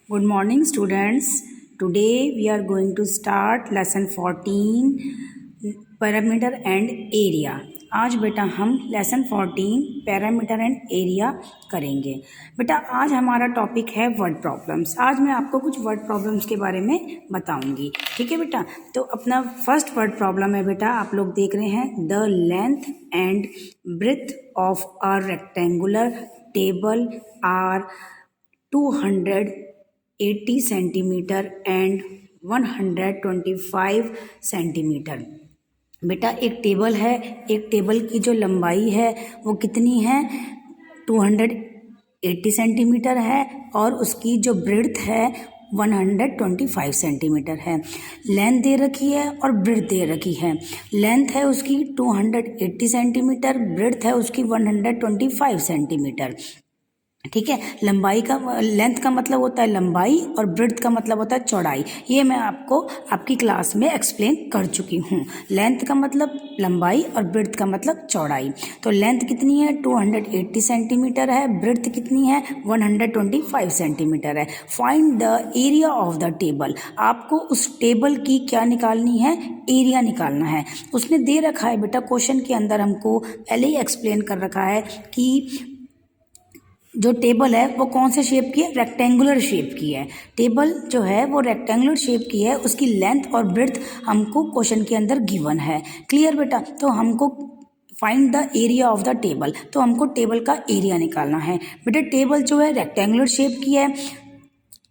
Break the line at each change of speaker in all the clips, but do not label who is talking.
Good morning, students. Today we are going to start lesson 14 parameter and area. आज बेटा हम lesson 14 parameter and area करेंगे। बेटा आज हमारा टॉपिक है वर्ड प्रॉब्लम्स। आज मैं आपको कुछ वर्ड प्रॉब्लम्स के बारे में बताऊंगी, ठीक है बेटा। तो अपना फर्स्ट वर्ड प्रॉब्लम है बेटा, आप लोग देख रहे हैं, the length and breadth of a rectangular table are 280 centimetre and 125 centimetre. बेटा एक टेबल है, एक टेबल की जो लंबाई है वो कितनी है, 280 सेंटीमीटर है और उसकी जो ब्रेड्थ है 125 सेंटीमीटर है। लेंथ दे रखी है और ब्रेड्थ दे रखी है। लेंथ है उसकी 280 सेंटीमीटर, ब्रेड्थ है उसकी 125 सेंटीमीटर, ठीक है। लंबाई का, लेंथ का मतलब होता है लंबाई और ब्रेड्थ का मतलब होता है चौड़ाई। ये मैं आपको आपकी क्लास में एक्सप्लेन कर चुकी हूँ। लेंथ का मतलब लंबाई और ब्रेड्थ का मतलब चौड़ाई। तो लेंथ कितनी है, 280 सेंटीमीटर है, ब्रेड्थ कितनी है, 125 सेंटीमीटर है। Find the area of the table. आपको उस टेबल की क्या निकालनी है, एरिया निकालना है। उसने दे रखा है बेटा क्वेश्चन के अंदर, हमको पहले ही एक्सप्लेन कर रखा है कि जो टेबल है वो कौन से शेप की है, रेक्टेंगुलर शेप की है। टेबल जो है वो रेक्टेंगुलर शेप की है, उसकी लेंथ और ब्रेड्थ हमको क्वेश्चन के अंदर गिवन है। क्लियर बेटा। तो हमको find the area of the table, तो हमको टेबल का एरिया निकालना है। बेटा टेबल जो है रेक्टेंगुलर शेप की है,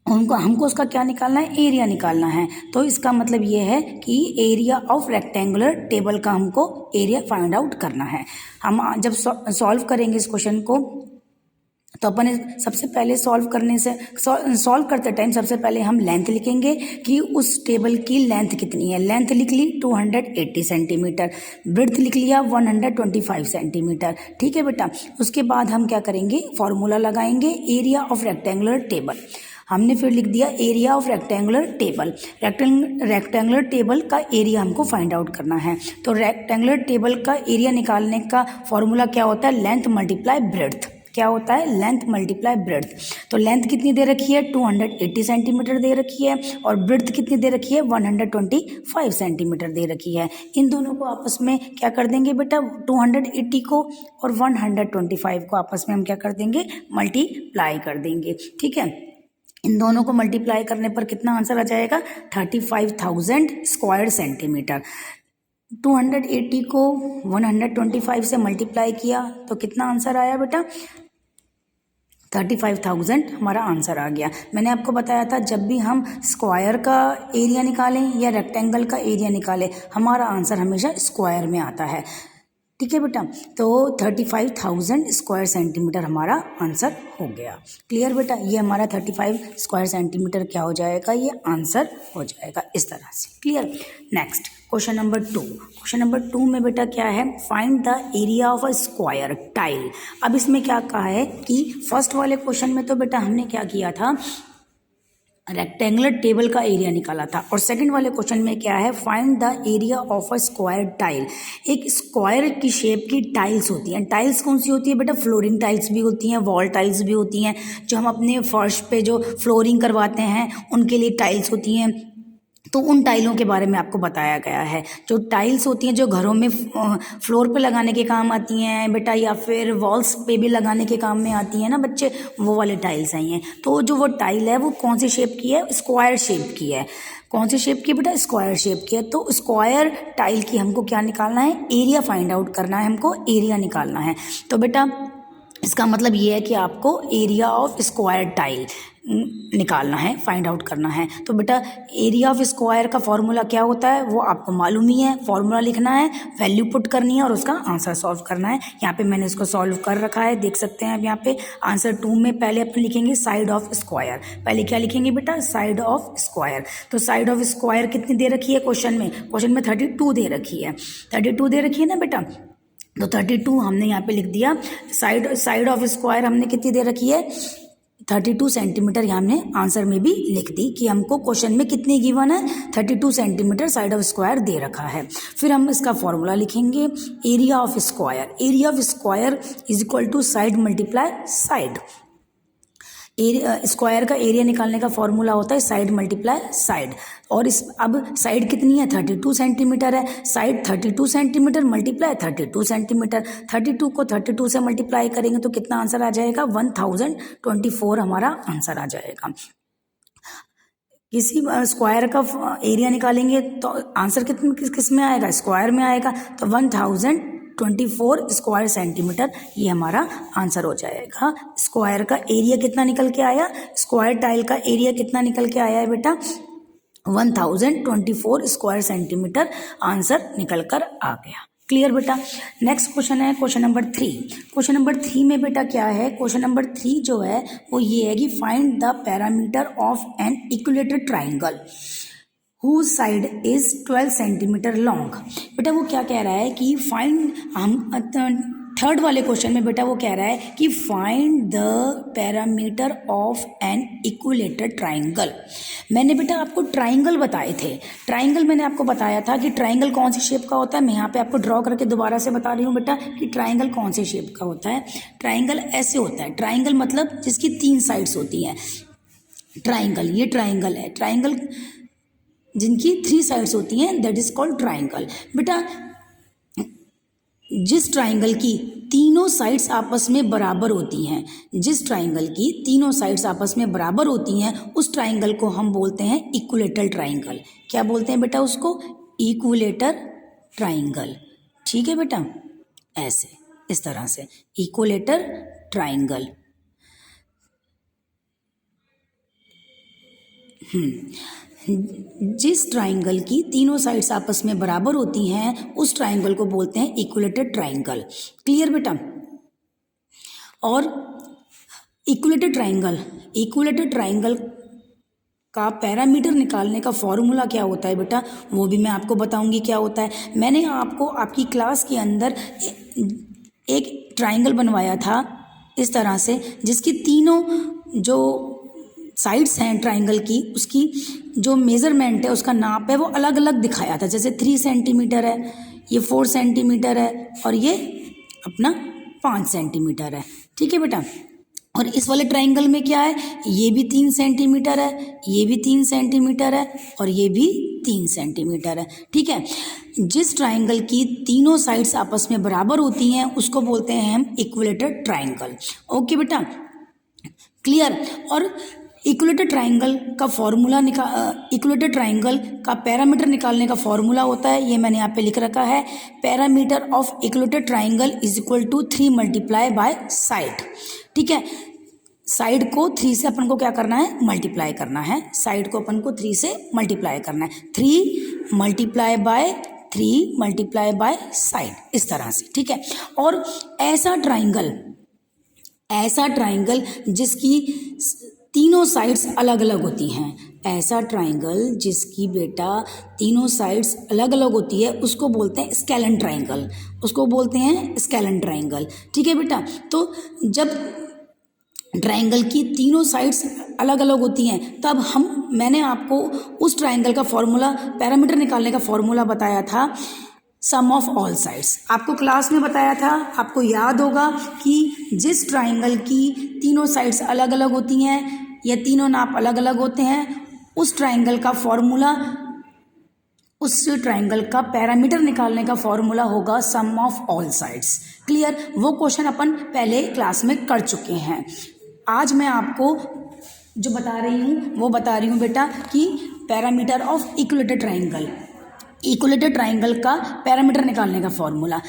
हमको उसका क्या निकालना है, एरिया निकालना है। तो इसका मतलब ये है कि एरिया ऑफ रेक्टेंगुलर टेबल का हमको एरिया फाइंड आउट करना है। हम जब सॉल्व करेंगे इस क्वेश्चन को तो अपन सबसे पहले सॉल्व करते टाइम सबसे पहले हम लेंथ लिखेंगे कि उस टेबल की लेंथ कितनी है। लेंथ लिख ली 280 सेंटीमीटर, ब्रेड्थ लिख लिया 125 सेंटीमीटर, ठीक है बेटा। उसके बाद हम क्या करेंगे, फॉर्मूला लगाएंगे एरिया ऑफ रेक्टेंगुलर टेबल। हमने फिर लिख दिया area of rectangular table. Rectangular table का एरिया हमको फाइंड आउट करना है। तो रेक्टेंगुलर टेबल का एरिया निकालने का फॉर्मूला क्या होता है, लेंथ मल्टीप्लाई ब्रेड्थ। क्या होता है, लेंथ मल्टीप्लाई ब्रेड्थ। तो लेंथ कितनी दे रखी है, 280 सेंटीमीटर दे रखी है और ब्रेड्थ कितनी दे रखी है, 125 सेंटीमीटर दे रखी है। इन दोनों को आपस में क्या कर देंगे बेटा, 280 को और 125 को आपस में हम क्या कर देंगे, मल्टीप्लाई कर देंगे, ठीक है। इन दोनों को मल्टीप्लाई करने पर कितना आंसर आ जाएगा, 35,000 स्क्वायर सेंटीमीटर। 280 को 125 से मल्टीप्लाई किया तो कितना आंसर आया बेटा, 35,000 हमारा आंसर आ गया। मैंने आपको बताया था जब भी हम स्क्वायर का एरिया निकालें या रेक्टेंगल का एरिया निकालें, हमारा आंसर हमेशा स्क्वायर में आता है, ठीक है बेटा। तो 35,000 स्क्वायर सेंटीमीटर हमारा आंसर हो गया। क्लियर बेटा, ये हमारा 35 स्क्वायर सेंटीमीटर क्या हो जाएगा, ये आंसर हो जाएगा इस तरह से। Clear. Next question number 2। Question number 2 में बेटा क्या है, find the area of a square tile. अब इसमें क्या कहा है कि फर्स्ट वाले क्वेश्चन में तो बेटा हमने क्या किया था, रेक्टेंगुलर टेबल का एरिया निकाला था, और सेकंड वाले क्वेश्चन में क्या है, find the area of a square tile. एक स्क्वायर की शेप की टाइल्स होती हैं। टाइल्स कौन सी होती है बेटा, फ्लोरिंग टाइल्स भी होती हैं, वॉल टाइल्स भी होती हैं। जो हम अपने फर्श पे जो फ्लोरिंग करवाते हैं उनके लिए टाइल्स होती हैं। तो उन टाइलों के बारे में आपको बताया गया है। जो टाइल्स होती हैं जो घरों में फ्लोर पे लगाने के काम आती हैं बेटा, या फिर वॉल्स पे भी लगाने के काम में आती हैं ना बच्चे, वो वाले टाइल्स आई हैं। तो जो वो टाइल है वो कौन सी शेप की है, स्क्वायर शेप की है। कौन सी शेप की बेटा, स्क्वायर शेप की है। तो स्क्वायर टाइल की हमको क्या निकालना है, एरिया फाइंड आउट करना है, हमको एरिया निकालना है। तो बेटा इसका मतलब ये है कि आपको एरिया ऑफ स्क्वायर टाइल निकालना है, फाइंड आउट करना है। तो बेटा एरिया ऑफ स्क्वायर का फॉर्मूला क्या होता है वो आपको मालूम ही है। फॉर्मूला लिखना है, वैल्यू पुट करनी है और उसका आंसर सॉल्व करना है। यहाँ पे मैंने इसको सॉल्व कर रखा है, देख सकते हैं। अब यहाँ पे आंसर 2 में पहले अपन लिखेंगे साइड ऑफ स्क्वायर। पहले क्या लिखेंगे बेटा, साइड ऑफ स्क्वायर। तो साइड ऑफ स्क्वायर कितनी दे रखी है क्वेश्चन में, 32 दे रखी है। 32 दे रखी है ना बेटा, तो 32 हमने यहाँ पे लिख दिया। साइड ऑफ स्क्वायर हमने कितनी दे रखी है, 32 सेंटीमीटर। यहाँ हमने आंसर में भी लिख दी कि हमको क्वेश्चन में कितनी गिवन है, 32 सेंटीमीटर साइड ऑफ स्क्वायर दे रखा है। फिर हम इसका फॉर्मूला लिखेंगे area of square. Area of square is equal to side multiply side. Square का एरिया निकालने का फॉर्मूला होता है साइड मल्टीप्लाई साइड। और इस अब साइड कितनी है 32 सेंटीमीटर है, साइड 32 सेंटीमीटर मल्टीप्लाई 32 सेंटीमीटर, 32 को 32 से मल्टीप्लाई करेंगे तो कितना आंसर आ जाएगा 1024 हमारा आंसर आ जाएगा। किसी स्क्वायर का एरिया निकालेंगे तो आंसर किस में आएगा, स्क्वायर में आएगा, तो 1024 स्क्वायर सेंटीमीटर ये हमारा आंसर हो जाएगा। स्क्वायर का एरिया कितना निकल के आया, स्क्वायर टाइल का एरिया कितना निकल के आया है बेटा 1024 स्क्वायर सेंटीमीटर आंसर निकल कर आ गया। क्लियर बेटा। नेक्स्ट क्वेश्चन है क्वेश्चन नंबर 3। क्वेश्चन नंबर 3 में बेटा क्या है, क्वेश्चन नंबर 3 जो है वो ये है कि find the parameter of an equilateral triangle whose side is 12 centimetre long. बेटा वो क्या कह रहा है कि फाइंड, हम थर्ड वाले क्वेश्चन में बेटा वो कह रहा है कि find the parameter of an equilateral triangle. मैंने बेटा आपको ट्राइंगल बताए थे, ट्राइंगल मैंने आपको बताया था कि ट्राइंगल कौन सी शेप का होता है। मैं यहाँ पे आपको ड्रॉ करके दोबारा से बता रही हूँ बेटा कि ट्राइंगल कौन से शेप का होता है। ट्राइंगल ऐसे होता है, ट्राइंगल मतलब जिसकी 3 साइड्स होती हैं। ट्राइंगल, ये ट्राइंगल है, ट्राइंगल जिनकी 3 साइड्स होती हैं दैट इज कॉल्ड ट्राइंगल। बेटा जिस ट्राइंगल की तीनों साइड्स आपस में बराबर होती हैं, जिस ट्राइंगल की तीनों साइड्स आपस में बराबर होती हैं उस ट्राइंगल को हम बोलते हैं इक्विलेटरल ट्राइंगल। क्या बोलते हैं बेटा उसको, इक्विलेटरल ट्राइंगल। ठीक है बेटा, ऐसे इस तरह से इक्विलेटरल ट्राइंगल। जिस ट्राइंगल की तीनों साइड्स आपस में बराबर होती हैं उस ट्राइंगल को बोलते हैं इक्विलेटरल ट्राइंगल। क्लियर बेटा। और इक्विलेटरल ट्राइंगल का पैरामीटर निकालने का फॉर्मूला क्या होता है बेटा, वो भी मैं आपको बताऊंगी क्या होता है। मैंने आपको आपकी क्लास के अंदर एक ट्राइंगल बनवाया था इस तरह से, जिसकी तीनों जो साइड्स हैं ट्राइंगल की, उसकी जो मेज़रमेंट है, उसका नाप है, वो अलग अलग दिखाया था। जैसे 3 सेंटीमीटर है, ये 4 सेंटीमीटर है और ये अपना 5 सेंटीमीटर है। ठीक है बेटा। और इस वाले ट्राइंगल में क्या है, ये भी 3 सेंटीमीटर है, ये भी 3 सेंटीमीटर है और ये भी 3 सेंटीमीटर है। ठीक है। जिस ट्राइंगल की तीनों साइड्स आपस में बराबर होती हैं उसको बोलते हैं हम इक्विलेटरल ट्राइंगल। ओके बेटा, क्लियर। और इक्विलेटरल ट्राइंगल का पैरामीटर निकालने का फॉर्मूला होता है, ये मैंने यहाँ पे लिख रखा है, parameter of equilateral triangle is equal to 3 multiply by side. ठीक है, साइड को 3 से अपन को क्या करना है, मल्टीप्लाई करना है। साइड को अपन को 3 से मल्टीप्लाई करना है, 3 मल्टीप्लाई बाय साइड, इस तरह से। ठीक है। और ऐसा ट्राइंगल जिसकी तीनों साइड्स अलग अलग होती हैं, ऐसा ट्राइंगल जिसकी बेटा तीनों साइड्स अलग अलग होती है उसको बोलते हैं स्केलन ट्राइंगल। ठीक है बेटा। तो जब ट्राइंगल की तीनों साइड्स अलग अलग होती हैं तब मैंने आपको उस ट्राइंगल का फॉर्मूला, पैरामीटर निकालने का फॉर्मूला बताया था सम ऑफ ऑल साइड्स। आपको क्लास में बताया था, आपको याद होगा कि जिस ट्राइंगल की तीनों साइड्स अलग अलग होती हैं या तीनों नाप अलग अलग होते हैं उस ट्राइंगल का फॉर्मूला, उस ट्राइंगल का पैरामीटर निकालने का फॉर्मूला होगा सम ऑफ ऑल साइड्स। क्लियर। वो क्वेश्चन अपन पहले क्लास में कर चुके हैं। आज मैं आपको जो बता रही हूँ बेटा कि पैरामीटर ऑफ इक्विलेटरल ट्राइंगल का पैरामीटर निकालने का फॉर्मूला।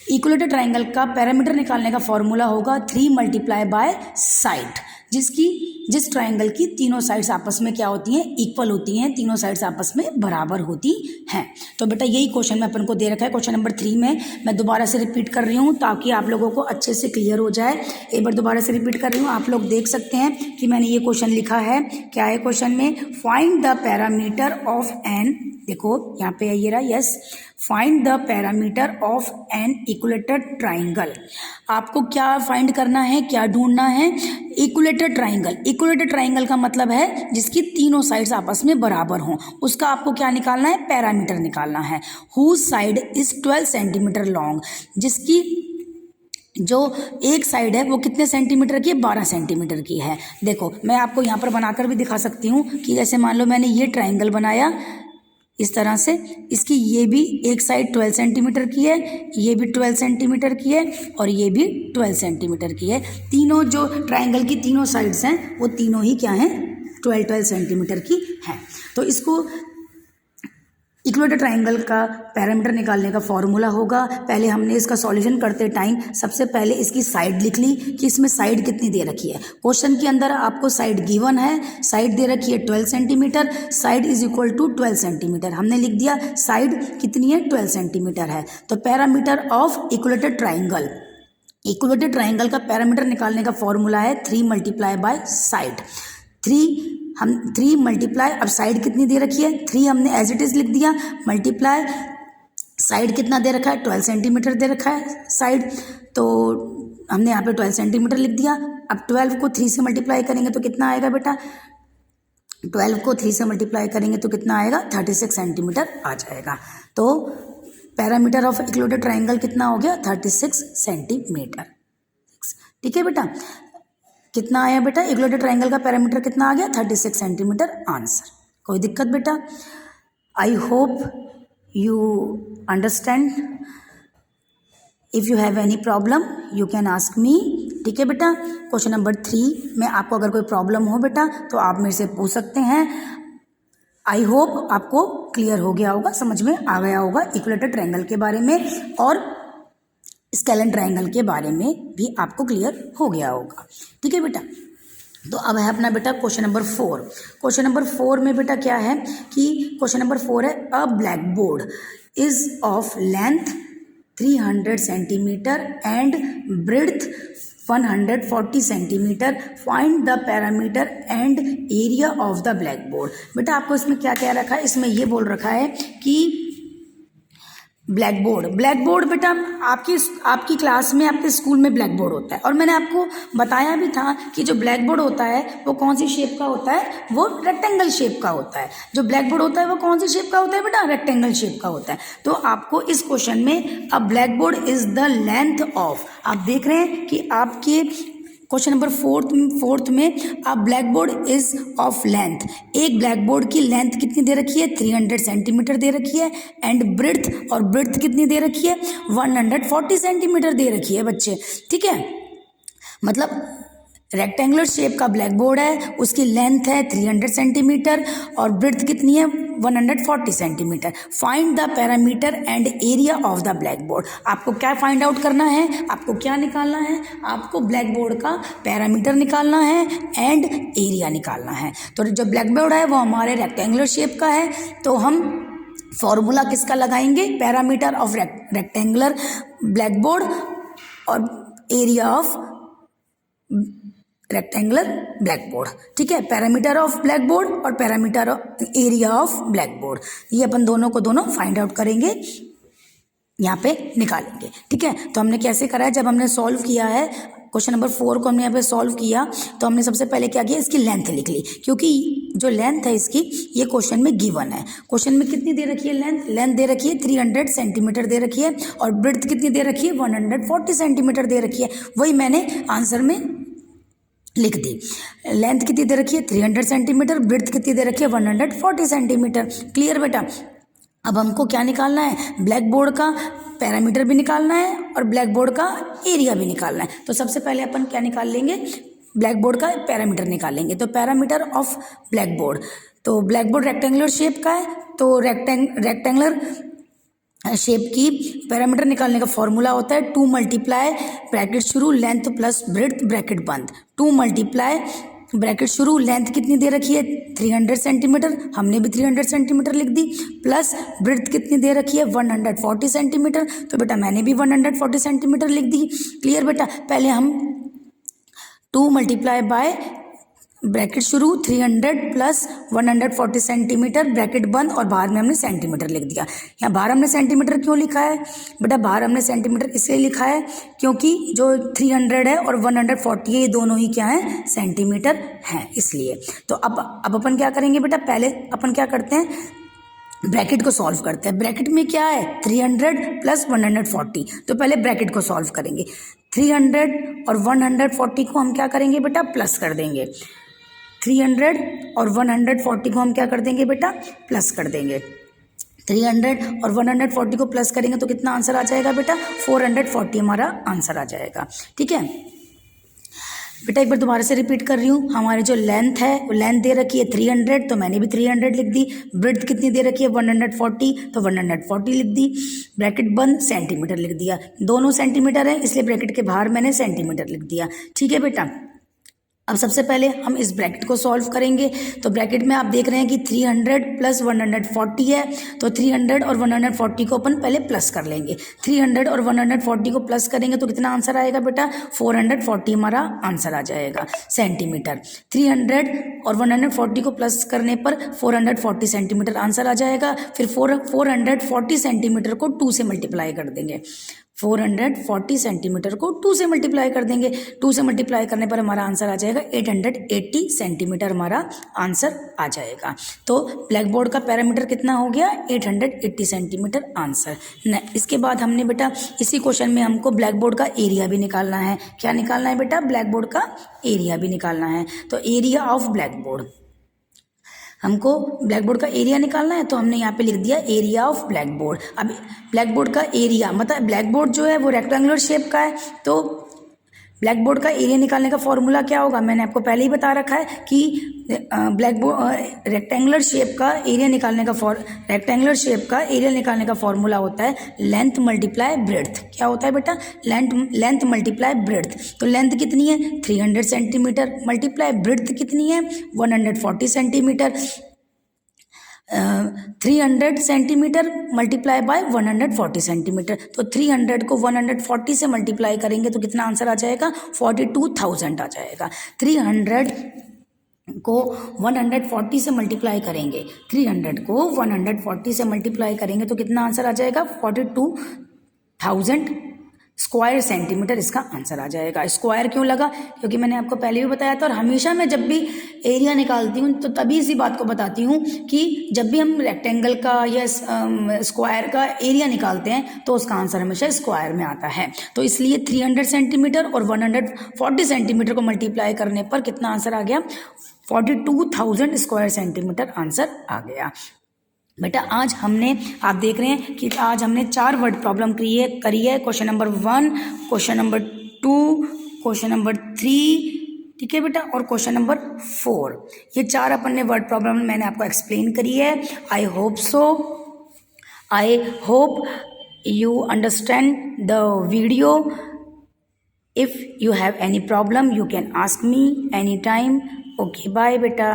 इक्विलेटरल ट्राइंगल का पैरामीटर निकालने का फॉर्मूला होगा 3 मल्टीप्लाई बाय साइड, जिस ट्राइंगल की तीनों साइड्स आपस में क्या होती हैं, इक्वल होती हैं, तीनों साइड्स आपस में बराबर होती हैं। तो बेटा यही क्वेश्चन में अपन को दे रखा है। क्वेश्चन नंबर 3 में मैं दोबारा से रिपीट कर रही हूँ ताकि आप लोगों को अच्छे से क्लियर हो जाए। एक बार दोबारा से रिपीट कर रही हूँ, आप लोग देख सकते हैं कि मैंने ये क्वेश्चन लिखा है। क्या है क्वेश्चन में, find the parameter of an, देखो यहाँ पे ये रहा, yes, find the parameter of an equilateral triangle. आपको क्या फाइंड करना है, क्या ढूंढना है, इक्विलेटरल ट्राइंगल। इक्विलेटरल ट्राइंगल का मतलब है जिसकी तीनों साइड्स आपस में बराबर हों, उसका आपको क्या निकालना है, पैरामीटर निकालना है। Whose side is 12 centimetre long, जिसकी जो एक साइड है वो कितने सेंटीमीटर की है, 12 सेंटीमीटर की है। देखो मैं आपको यहाँ पर बनाकर भी दिखा सकती हूँ कि जैसे मान लो मैंने ये ट्राइंगल बनाया इस तरह से, इसकी ये भी एक साइड 12 सेंटीमीटर की है, ये भी 12 सेंटीमीटर की है और ये भी 12 सेंटीमीटर की है। तीनों जो ट्राइंगल की तीनों साइड्स हैं वो तीनों ही क्या हैं, 12 सेंटीमीटर की हैं। तो इसको इक्विलेटरल ट्राइंगल का पैरामीटर निकालने का फॉर्मूला होगा। पहले हमने इसका सॉल्यूशन करते टाइम सबसे पहले इसकी साइड लिख ली कि इसमें साइड कितनी दे रखी है। क्वेश्चन के अंदर आपको साइड गिवन है, साइड दे रखी है 12 centimetre, side is equal to 12 centimetre. हमने लिख दिया साइड कितनी है, 12 सेंटीमीटर है। तो parameter of equilateral triangle, equilateral triangle का पैरामीटर निकालने का फॉर्मूला है 3 मल्टीप्लाई बाय साइड। 3 मल्टीप्लाई, अब साइड कितनी दे रखी है, 3 हमने एज इट इज लिख दिया, मल्टीप्लाई साइड कितना दे रखा है, 12 सेंटीमीटर दे रखा है साइड, तो हमने यहाँ पे 12 सेंटीमीटर लिख दिया। अब 12 को 3 से मल्टीप्लाई करेंगे तो कितना आएगा बेटा, 12 को 3 से मल्टीप्लाई करेंगे तो कितना आएगा, 36 सेंटीमीटर आ जाएगा। तो पैरामीटर ऑफ इक्विलेटरल ट्राइंगल कितना हो गया, 36 सेंटीमीटर। ठीक है बेटा, कितना आया बेटा, इक्विलेटरल ट्राइंगल का पैरामीटर कितना आ गया, 36 सेंटीमीटर आंसर। कोई दिक्कत बेटा? आई hope you understand. If you have any problem you can ask मी। ठीक है बेटा, क्वेश्चन नंबर 3 में आपको अगर कोई प्रॉब्लम हो बेटा तो आप मेरे से पूछ सकते हैं। आई होप आपको क्लियर हो गया होगा, समझ में आ गया होगा इक्विलेटरल ट्राइंगल के बारे में, और स्केलेन ट्राइंगल के बारे में भी आपको क्लियर हो गया होगा। ठीक है बेटा, तो अब है अपना बेटा क्वेश्चन नंबर 4। क्वेश्चन नंबर 4 में बेटा क्या है कि क्वेश्चन नंबर 4 है, अ black board is of length 300 centimetre and breadth 140 centimetre, find the parameter and area of the black board. बेटा आपको इसमें क्या क्या रखा है, इसमें ये बोल रखा है कि ब्लैक बोर्ड बेटा आपकी क्लास में, आपके स्कूल में ब्लैक बोर्ड होता है, और मैंने आपको बताया भी था कि जो ब्लैक बोर्ड होता है वो कौन सी शेप का होता है, वो रेक्टेंगल शेप का होता है। जो ब्लैक बोर्ड होता है वो कौन सी शेप का होता है बेटा, रेक्टेंगल शेप का होता है। तो आपको इस क्वेश्चन में अब black board is the length of, आप देख रहे हैं कि आपके क्वेश्चन नंबर 4 में अब black board is of length, एक ब्लैक बोर्ड की लेंथ कितनी दे रखी है, 300 सेंटीमीटर दे रखी है, एंड ब्रेड्थ, और ब्रेड्थ कितनी दे रखी है, 140 सेंटीमीटर दे रखी है बच्चे। ठीक है, मतलब रेक्टेंगुलर शेप का ब्लैक बोर्ड है, उसकी लेंथ है 300 सेंटीमीटर और ब्रेड्थ कितनी है, 140 centimetre. Find the parameter and area of the black board. आपको क्या फाइंड आउट करना है, आपको क्या निकालना है, आपको ब्लैक बोर्ड का पैरामीटर निकालना है एंड एरिया निकालना है। तो जो ब्लैक बोर्ड है वो हमारे रेक्टेंगुलर शेप का है, तो हम फॉर्मूला किसका लगाएंगे, parameter of rectangular black board और area of rectangular black board. ठीक है, पैरामीटर ऑफ ब्लैक बोर्ड और parameter of area of black board, ये अपन दोनों को दोनों फाइंड आउट करेंगे, यहाँ पे निकालेंगे। ठीक है, तो हमने कैसे करा है, जब हमने सॉल्व किया है क्वेश्चन नंबर 4 को हमने यहाँ पे सॉल्व किया तो हमने सबसे पहले क्या किया, इसकी लेंथ लिख ली, क्योंकि जो लेंथ है इसकी ये क्वेश्चन में गिवन है। क्वेश्चन में कितनी दे रखी है, लेंथ दे रखी है 300 सेंटीमीटर दे रखी है, और ब्रेड्थ कितनी दे रखी है, 140 सेंटीमीटर दे रखी है, वही मैंने आंसर में लिख दी। लेंथ कितनी दे रखी है, 300 सेंटीमीटर, ब्रेड्थ कितनी दे रखी है, 140 सेंटीमीटर। क्लियर बेटा, अब हमको क्या निकालना है, ब्लैक बोर्ड का पैरामीटर भी निकालना है और ब्लैक बोर्ड का एरिया भी निकालना है। तो सबसे पहले अपन क्या निकाल लेंगे, ब्लैक बोर्ड का पैरामीटर निकालेंगे। तो पैरामीटर ऑफ ब्लैक बोर्ड, तो ब्लैक बोर्ड रेक्टेंगुलर शेप का है, तो रेक्टेंगुलर शेप की पैरामीटर निकालने का फॉर्मूला होता है 2 मल्टीप्लाई ब्रैकेट शुरू लेंथ प्लस ब्रेड्थ ब्रैकेट बंद, 2 मल्टीप्लाई ब्रैकेट शुरू लेंथ कितनी दे रखी है, 300 सेंटीमीटर, हमने भी 300 सेंटीमीटर लिख दी, प्लस ब्रेड्थ कितनी दे रखी है, 140 सेंटीमीटर, तो बेटा मैंने भी 140 सेंटीमीटर लिख दी। क्लियर बेटा, पहले हम 2 मल्टीप्लाई बाय ब्रैकेट शुरू 300 प्लस 140 सेंटीमीटर ब्रैकेट बंद, और बाहर में हमने सेंटीमीटर लिख दिया। यहाँ बाहर हमने सेंटीमीटर क्यों लिखा है बेटा, बाहर हमने सेंटीमीटर इसलिए लिखा है क्योंकि जो 300 है और 140 है ये दोनों ही क्या है, सेंटीमीटर हैं, इसलिए। तो अब अपन क्या करेंगे बेटा, पहले अपन क्या करते हैं, ब्रैकेट को सॉल्व करते हैं। ब्रैकेट में क्या है, 300 प्लस 140, तो पहले ब्रैकेट को सॉल्व करेंगे। 300 और 140 को हम क्या करेंगे बेटा, प्लस कर देंगे। 300 और 140 को हम क्या कर देंगे बेटा, प्लस कर देंगे। 300 और 140 को प्लस करेंगे तो कितना आंसर आ जाएगा बेटा, 440 हमारा आंसर आ जाएगा। ठीक है बेटा, एक बार दोबारा से रिपीट कर रही हूँ। हमारी जो लेंथ है वो लेंथ दे रखी है 300, तो मैंने भी 300 लिख दी। ब्रेड्थ कितनी दे रखी है 140, तो 140 लिख दी। ब्रैकेट बंद, सेंटीमीटर लिख दिया। दोनों सेंटीमीटर है इसलिए ब्रैकेट के बाहर मैंने सेंटीमीटर लिख दिया। ठीक है बेटा, अब सबसे पहले हम इस ब्रैकेट को सॉल्व करेंगे। तो ब्रैकेट में आप देख रहे हैं कि 300 प्लस 140 है, तो 300 और 140 को अपन पहले प्लस कर लेंगे। 300 और 140 को प्लस करेंगे तो कितना आंसर आएगा बेटा, 440 हमारा आंसर आ जाएगा सेंटीमीटर। 300 और 140 को प्लस करने पर 440 सेंटीमीटर आंसर आ जाएगा। फिर 440 सेंटीमीटर को 2 से मल्टीप्लाई कर देंगे। 440 सेंटीमीटर को 2 से मल्टीप्लाई कर देंगे। 2 से मल्टीप्लाई करने पर हमारा आंसर आ जाएगा 880 सेंटीमीटर हमारा आंसर आ जाएगा। तो ब्लैक बोर्ड का पैरामीटर कितना हो गया, 880 सेंटीमीटर आंसर। इसके बाद हमने बेटा इसी क्वेश्चन में हमको ब्लैक बोर्ड का एरिया भी निकालना है। क्या निकालना है बेटा, ब्लैक बोर्ड का एरिया भी निकालना है। तो एरिया ऑफ ब्लैक बोर्ड, हमको ब्लैक बोर्ड का एरिया निकालना है, तो हमने यहाँ पे लिख दिया एरिया ऑफ ब्लैक बोर्ड। अब ब्लैक बोर्ड का एरिया मतलब ब्लैक बोर्ड जो है वो रेक्टेंगुलर शेप का है, तो ब्लैक बोर्ड का एरिया निकालने का फॉर्मूला क्या होगा, मैंने आपको पहले ही बता रखा है कि ब्लैक बोर्ड रेक्टेंगुलर शेप का एरिया निकालने का फॉर्मूला होता है लेंथ मल्टीप्लाई ब्रेड्थ। क्या होता है बेटा, लेंथ मल्टीप्लाई ब्रेड्थ। तो लेंथ कितनी है 300 सेंटीमीटर मल्टीप्लाई ब्रेड्थ कितनी है 140 centimetre. 300 centimetre multiply by 140 centimetre. तो 300 को 140 से मल्टीप्लाई करेंगे तो कितना आंसर आ जाएगा, 42,000 आ जाएगा। 300 को 140 से मल्टीप्लाई करेंगे, 300 को 140 से मल्टीप्लाई करेंगे तो कितना आंसर आ जाएगा, 42,000 स्क्वायर सेंटीमीटर इसका आंसर आ जाएगा। स्क्वायर क्यों लगा, क्योंकि मैंने आपको पहले भी बताया था, और हमेशा मैं जब भी एरिया निकालती हूँ तो तभी इसी बात को बताती हूँ कि जब भी हम रेक्टेंगल का या स्क्वायर का एरिया निकालते हैं तो उसका आंसर हमेशा स्क्वायर में आता है। तो इसलिए 300 सेंटीमीटर और 140 सेंटीमीटर को मल्टीप्लाई करने पर कितना आंसर आ गया, 42,000 स्क्वायर सेंटीमीटर आंसर आ गया। बेटा आज हमने, आप देख रहे हैं कि आज हमने 4 वर्ड प्रॉब्लम करी है। Question number 1, question number 2, question number 3, ठीक है बेटा, और क्वेश्चन नंबर 4। ये 4 अपन ने वर्ड प्रॉब्लम मैंने आपको एक्सप्लेन करी है। I hope you understand the video. If you have any problem you can ask me any time. Okay bye बेटा।